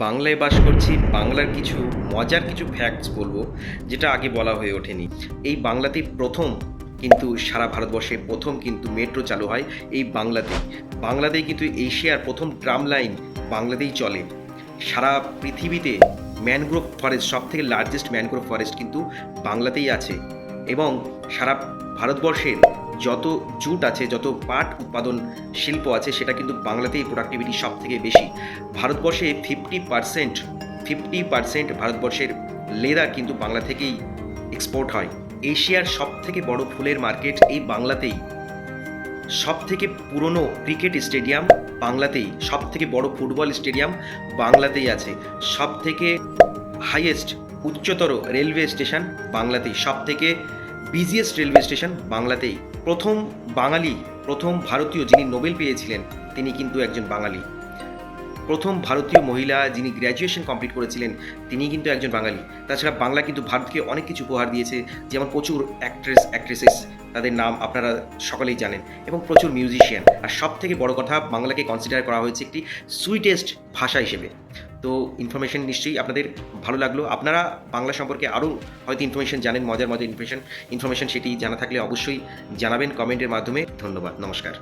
বাংলায় বাস করছি, বাংলার কিছু মজার কিছু ফ্যাক্টস বলবো, যেটা আগে বলা হয়ে ওঠেনি। এই বাংলাতেই প্রথম কিন্তু সারা ভারতবর্ষে প্রথম কিন্তু মেট্রো চালু হয় এই বাংলাতেই কিন্তু এশিয়ার প্রথম ট্রাম লাইন বাংলাতেই চলে। সারা পৃথিবীতে ম্যানগ্রোভ ফরেস্ট, সব থেকে লার্জেস্ট ম্যানগ্রোভ ফরেস্ট কিন্তু বাংলাতেই আছে। এবং সারা ভারতবর্ষের যত জুট আছে, যত পাট উৎপাদন শিল্প আছে, সেটা কিন্তু বাংলাতেই প্রোডাক্টিভিটি সব থেকে বেশি। ভারতবর্ষে 50% ভারতবর্ষের লেদার কিন্তু বাংলা থেকেই এক্সপোর্ট হয়। এশিয়ার সব থেকে বড় ফুলের মার্কেট এই বাংলাতেই। সব থেকে পুরনো ক্রিকেট স্টেডিয়াম বাংলাতেই, সব থেকে বড় ফুটবল স্টেডিয়াম বাংলাতেই আছে। সব থেকে হাইয়েস্ট উচ্চতর রেলওয়ে স্টেশন বাংলাতেই, সব থেকে বিজিয়েস্ট রেলওয়ে স্টেশন বাংলাতেই। প্রথম বাঙালি, প্রথম ভারতীয় যিনি নোবেল পেয়েছিলেন তিনি কিন্তু একজন বাঙালি। প্রথম ভারতীয় মহিলা যিনি গ্র্যাজুয়েশন কমপ্লিট করেছিলেন তিনি কিন্তু একজন বাঙালি। তাছাড়া বাংলা কিন্তু ভারতকে অনেক কিছু উপহার দিয়েছে, যেমন প্রচুর অ্যাক্ট্রেসেস, তাদের নাম আপনারা সকলেই জানেন, এবং প্রচুর মিউজিশিয়ান। আর সব থেকে বড় কথা, বাংলাকে কনসিডার করা হয়েছে একটি সুইটেস্ট ভাষা হিসেবে। তো ইনফরমেশন নিশ্চয়ই আপনাদের ভালো লাগলো। আপনারা বাংলা সম্পর্কে আরও হয়তো ইনফরমেশন জানেন, মজার ইনফরমেশন সেটি জানা থাকলে অবশ্যই জানাবেন কমেন্টের মাধ্যমে। ধন্যবাদ, নমস্কার।